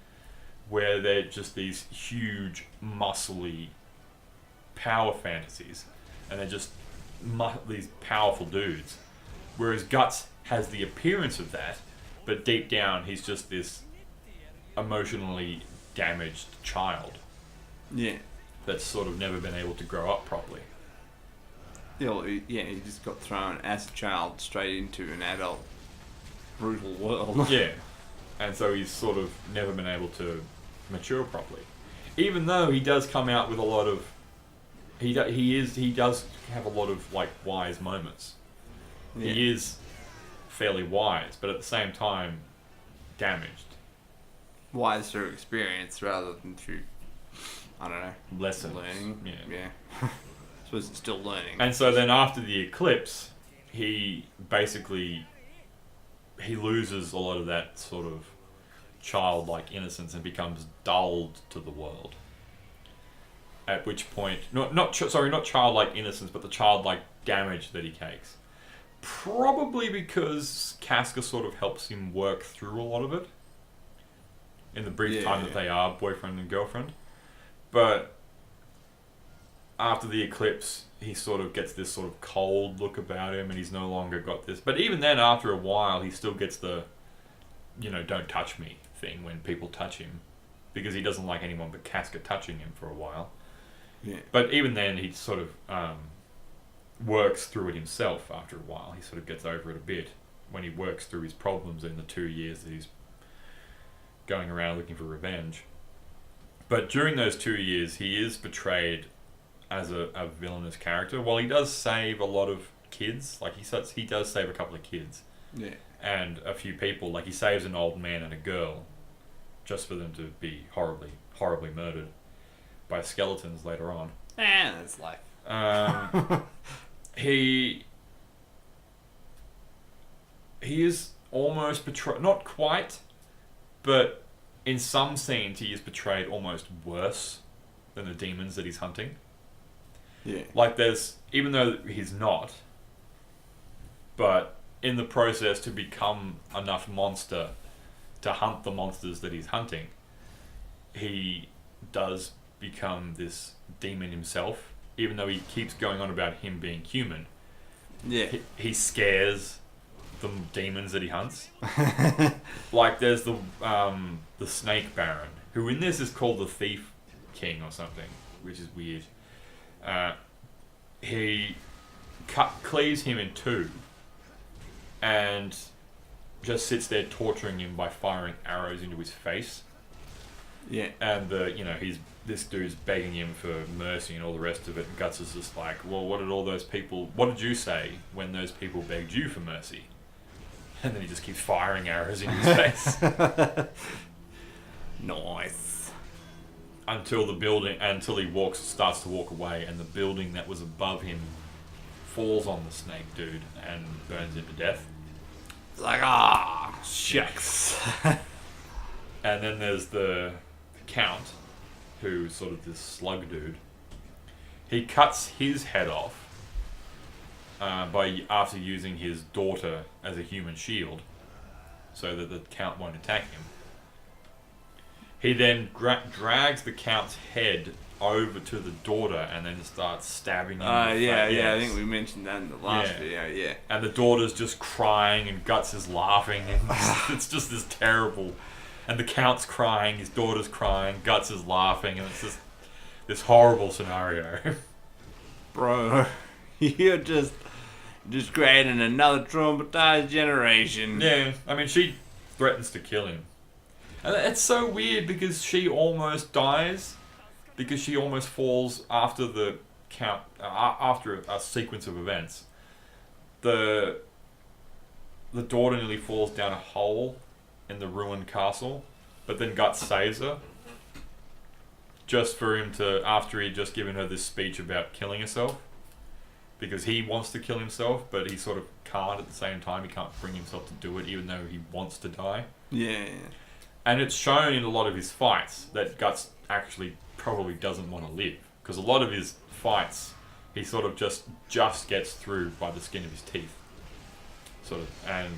where they're just these huge, muscly power fantasies, and they're just these powerful dudes. Whereas Guts has the appearance of that, but deep down he's just this emotionally damaged child. Yeah. That's sort of never been able to grow up properly. He just got thrown as a child straight into an adult brutal world. Yeah. And so he's sort of never been able to mature properly. Even though he does come out with a lot of... He does have a lot of, like, wise moments. Yeah. He is fairly wise, but at the same time, damaged. Wise through experience rather than through, I don't know, lessons. Learning. Yeah. I suppose it's still learning. And so then after the eclipse, he loses a lot of that sort of childlike innocence and becomes dulled to the world. At which point, not childlike innocence, but the childlike damage that he takes. Probably because Casca sort of helps him work through a lot of it in the brief time that they are boyfriend and girlfriend. But after the eclipse, he sort of gets this sort of cold look about him, and he's no longer got this. But even then, after a while, he still gets the, you know, don't touch me thing when people touch him, because he doesn't like anyone but Casca touching him for a while. Yeah. But even then, he sort of works through it himself after a while. He sort of gets over it a bit when he works through his problems in the 2 years that he's going around looking for revenge. But during those 2 years, he is portrayed as a villainous character. While he does save a lot of kids, like he does save a couple of kids, and a few people. Like he saves an old man and a girl, just for them to be horribly murdered by skeletons later on. That's life. He is almost portrayed, not quite, but in some scenes he is portrayed almost worse than the demons that he's hunting. Yeah. Like even though he's not, but in the process to become enough monster to hunt the monsters that he's hunting, he does become this demon himself, even though he keeps going on about him being human. Yeah. He scares the demons that he hunts. Like there's the Snake Baron, who in this is called the Thief King or something, which is weird. He cleaves him in two and just sits there torturing him by firing arrows into his face. Yeah. And this dude's begging him for mercy and all the rest of it, and Guts is just like, well, what did you say when those people begged you for mercy? And then he just keeps firing arrows into his face. Nice. Until he starts to walk away, and the building that was above him falls on the snake dude and burns him to death. It's like, shucks. And then there's the Count, who's sort of this slug dude. He cuts his head off after using his daughter as a human shield, so that the Count won't attack him. He then drags the Count's head over to the daughter and then starts stabbing him. I think we mentioned that in the last video. Yeah. And the daughter's just crying and Guts is laughing, and it's just this terrible. And the Count's crying, his daughter's crying, Guts is laughing, and it's just this horrible scenario. Bro, you're just creating another traumatized generation. Yeah, I mean, she threatens to kill him. And it's so weird because she almost dies, because she almost falls after the Count, after a sequence of events. The daughter nearly falls down a hole in the ruined castle, but then Guts saves her. Just for him to, after he'd just given her this speech about killing herself. Because he wants to kill himself, but he sort of can't at the same time. He can't bring himself to do it, even though he wants to die. Yeah. And it's shown in a lot of his fights that Guts actually probably doesn't want to live. Because a lot of his fights, he sort of just gets through by the skin of his teeth. Sort of, and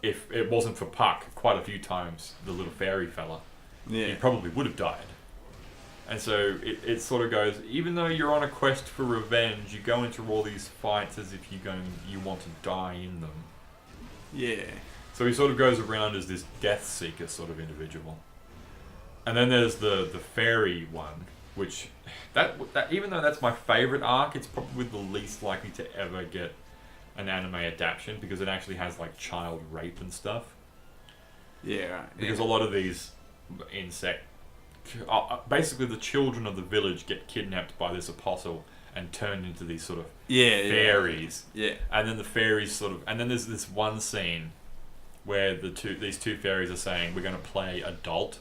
if it wasn't for Puck, quite a few times, the little fairy fella, he probably would have died. And so it sort of goes, even though you're on a quest for revenge, you go into all these fights as if you want to die in them. Yeah. So he sort of goes around as this death seeker sort of individual. And then there's the fairy one, which that even though that's my favorite arc, it's probably the least likely to ever get an anime adaptation, because it actually has like child rape and stuff. Yeah, right. Because a lot of these basically the children of the village get kidnapped by this apostle and turned into these sort of fairies. Yeah. And then the fairies and then there's this one scene where these two fairies are saying, we're going to play adult,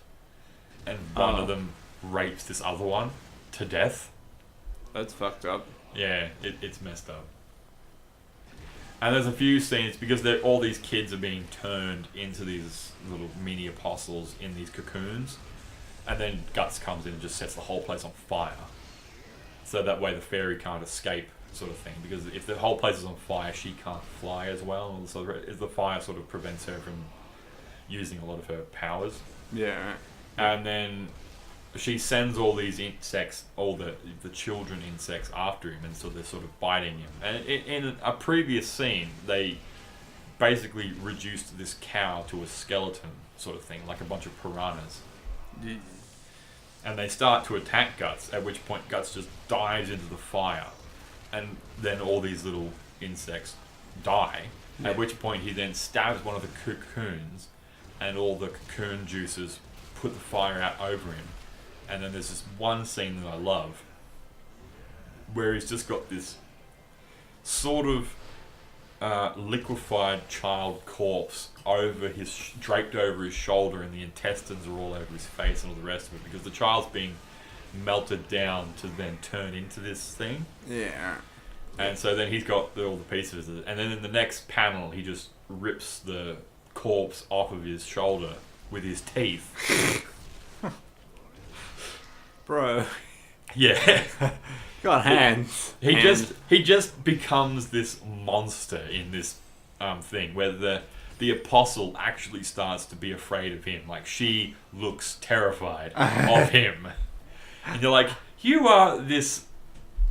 and one of them rapes this other one to death. That's fucked up. Yeah, it's messed up. And there's a few scenes, because all these kids are being turned into these little mini apostles in these cocoons, and then Guts comes in and just sets the whole place on fire. So that way the fairy can't escape, sort of thing. Because if the whole place is on fire, she can't fly as well. So the fire sort of prevents her from using a lot of her powers. Yeah, right. And then she sends all these insects, all the children insects after him, and so they're sort of biting him. And in a previous scene, they basically reduced this cow to a skeleton sort of thing, like a bunch of piranhas. Yeah. And they start to attack Guts, at which point Guts just dives into the fire and then all these little insects die. Yeah. At which point he then stabs one of the cocoons, and all the cocoon juices put the fire out over him. And then there's this one scene that I love, where he's just got this sort of liquefied child corpse draped over his shoulder, and the intestines are all over his face and all the rest of it, because the child's being melted down to then turn into this thing. Yeah. And so then he's got all the pieces of it. And then in the next panel, he just rips the corpse off of his shoulder with his teeth. Bro. Yeah. Got hands. He just becomes this monster in this thing where the apostle actually starts to be afraid of him. Like, she looks terrified of him. And you're like, you are this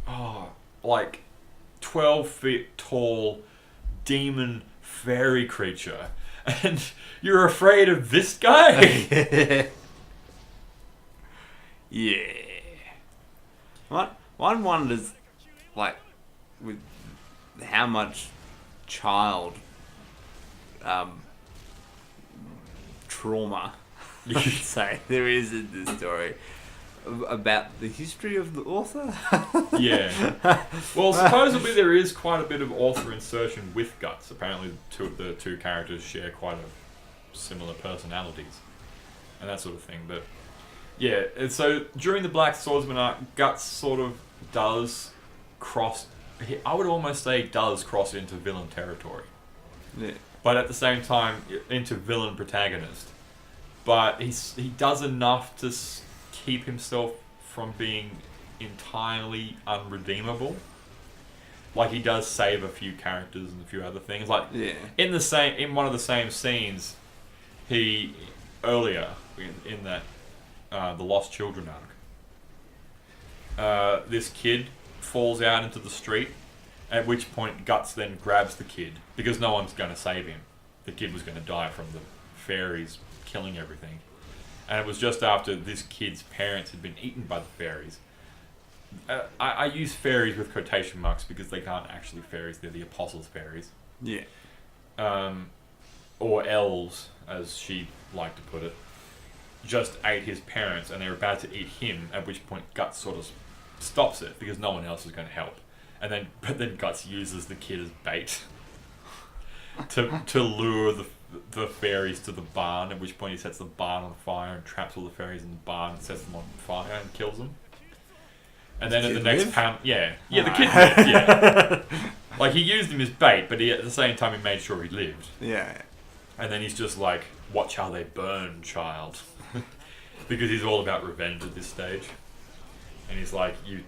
12 feet tall demon fairy creature, and you're afraid of this guy? Yeah. One wonders, like, with how much child trauma, I'd say, there is in this story about the history of the author. Yeah. Well, supposedly there is quite a bit of author insertion with Guts. Apparently the two characters share quite a similar personalities and that sort of thing. But yeah, and so during the Black Swordsman arc, Guts sort of does cross, I would almost say does cross into villain territory. Yeah. But at the same time, into villain protagonist. But he does enough to keep himself from being entirely unredeemable. Like, he does save a few characters and a few other things. Like, yeah. in one of the same scenes, he earlier in that the Lost Children arc, this kid falls out into the street. At which point, Guts then grabs the kid because no one's going to save him. The kid was going to die from the fairies killing everything. And it was just after this kid's parents had been eaten by the fairies. I use fairies with quotation marks because they aren't actually fairies, they're the apostles' fairies. Yeah. Or elves, as she liked to put it, just ate his parents and they were about to eat him, at which point Guts sort of stops it because no one else is going to help. But then Guts uses the kid as bait to lure the fairies to the barn, at which point he sets the barn on fire and traps all the fairies in the barn and sets them on fire and kills them. And then at the next panel, the kid lived, yeah. Like, he used him as bait, but at the same time he made sure he lived. Yeah. And then he's just like, watch how they burn, child. Because he's all about revenge at this stage. And he's like, you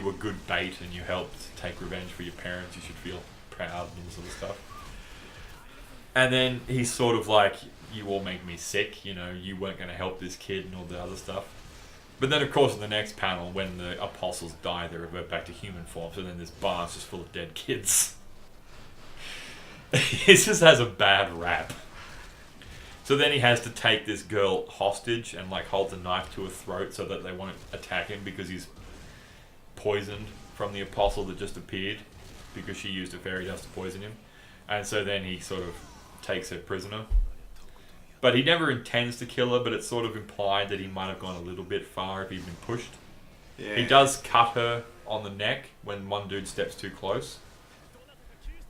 were good bait and you helped take revenge for your parents, you should feel proud and all sort of stuff. And then he's sort of like, you all make me sick, you weren't going to help this kid and all the other stuff. But then, of course, in the next panel, when the apostles die, they revert back to human form, so then this bar's just full of dead kids. He just has a bad rap. So then he has to take this girl hostage and, like, holds a knife to her throat so that they won't attack him because he's poisoned from the apostle that just appeared because she used a fairy dust to poison him. And so then he sort of takes her prisoner. But he never intends to kill her, but it's sort of implied that he might have gone a little bit far if he'd been pushed. Yeah. He does cut her on the neck when one dude steps too close.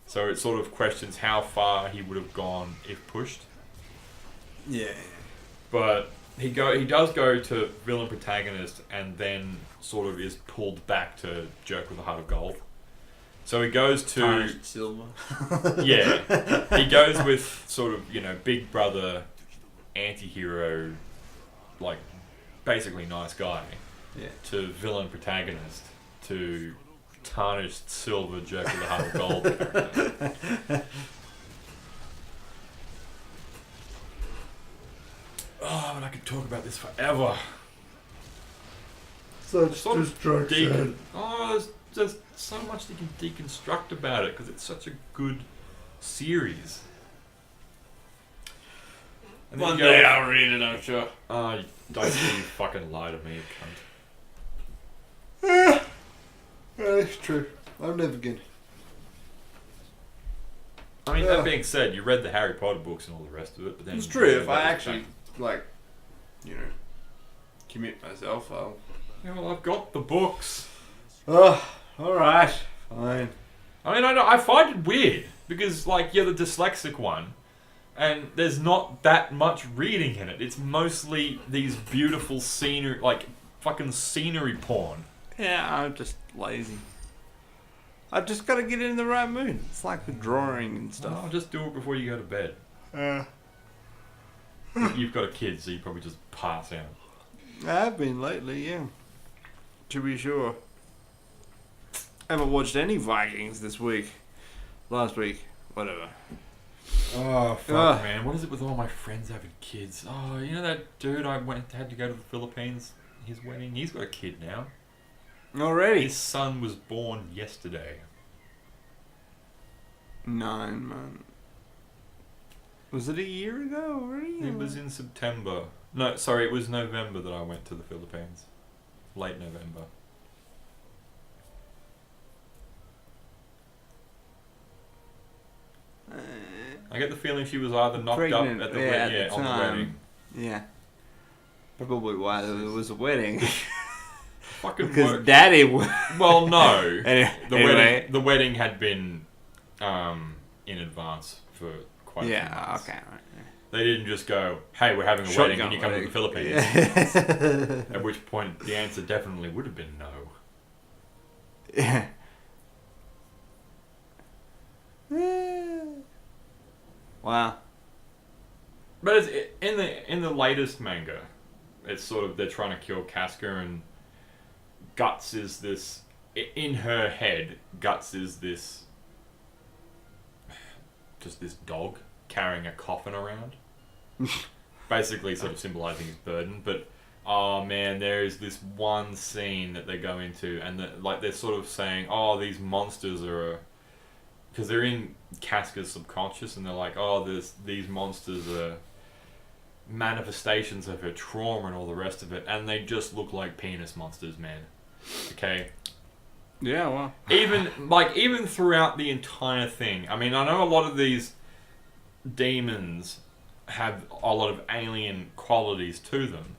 So it sort of questions how far he would have gone if pushed. Yeah. But he does go to villain protagonist and then sort of is pulled back to Jerk with a Heart of Gold. So he goes to Silver. Yeah. He goes with sort of, big brother, anti-hero, like basically nice guy. Yeah. To villain protagonist, to tarnished silver Jerk with a Heart of Gold character. Oh, but I could talk about this forever. So it's just jokes. There's just so much you can deconstruct about it because it's such a good series. And One day I'll read it, I'm sure. Oh, don't you fucking lie to me, you cunt. That's true. I'm never gonna. I mean, that being said, you read the Harry Potter books and all the rest of it, but then... It's true, if I actually, like, you know, commit myself, I'll... Yeah, well, I've got the books. Oh, alright, fine. I mean, I find it weird, because, like, you're the dyslexic one, and there's not that much reading in it. It's mostly these beautiful scenery, like, fucking scenery porn. Yeah, I'm just lazy. I've just got to get in the right mood. It's like the drawing and stuff. I'll just do it before you go to bed. You've got a kid, so you probably just pass out. I have been lately, yeah. To be sure. I haven't watched any Vikings this week. Last week. Whatever. Oh, fuck, man. What is it with all my friends having kids? Oh, you know that dude I had to go to the Philippines? His wedding? He's got a kid now. Already? His son was born yesterday. 9 months. Was it a year ago already? It was in September. No, sorry, it was November that I went to the Philippines. Late November. I get the feeling she was either knocked pregnant, up at the, on the wedding. Yeah. Probably why there was a wedding. Fucking because worked. Daddy. Well, no. Anyway. The wedding had been in advance for quite a few months. Okay. Right. They didn't just go, "Hey, we're having a wedding. Can you come to the Philippines?" Yeah. At which point, the answer definitely would have been no. Yeah. Wow. But it's, in the latest manga, it's sort of they're trying to kill Casca, and Guts is this in her head. Guts is this just this dog carrying a coffin around, basically sort of symbolizing his burden. But oh man, there is this one scene that they go into, and they're sort of saying, "Oh, these monsters are," because they're in Casca's subconscious, and they're like, "Oh, these monsters are manifestations of her trauma and all the rest of it," and they just look like penis monsters, man. Okay. Yeah, well. Even throughout the entire thing, I mean, I know a lot of these demons have a lot of alien qualities to them.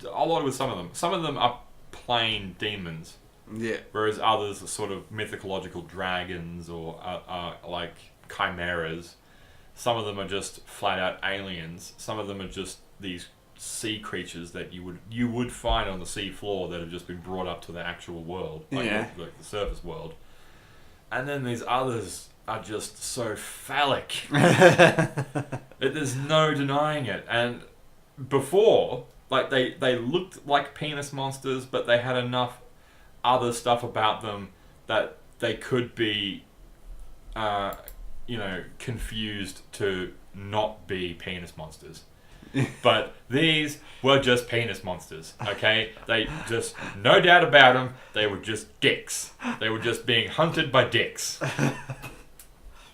A lot with some of them. Some of them are plain demons. Yeah. Whereas others are sort of mythological dragons or are like chimeras. Some of them are just flat out aliens. Some of them are just these sea creatures that you would find on the sea floor that have just been brought up to the actual world, like the surface world. And then these others are just so phallic. There's no denying it. And before, like they looked like penis monsters, but they had enough other stuff about them that they could be, confused to not be penis monsters. But these were just penis monsters, okay? They just, no doubt about them, they were just dicks. They were just being hunted by dicks.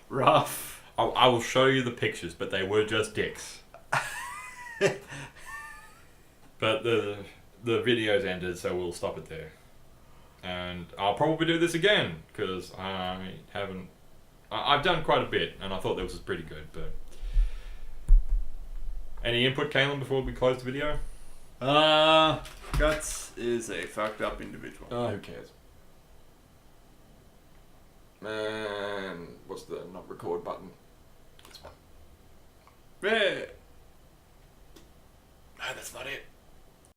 Rough. I will show you the pictures, but they were just dicks. But the video's ended, so we'll stop it there. And I'll probably do this again, because I've done quite a bit, and I thought this was pretty good, but... Any input, Kalen, before we close the video? Guts is a fucked up individual. Who cares? And what's the not record button? This one. Yeah. No, that's not it.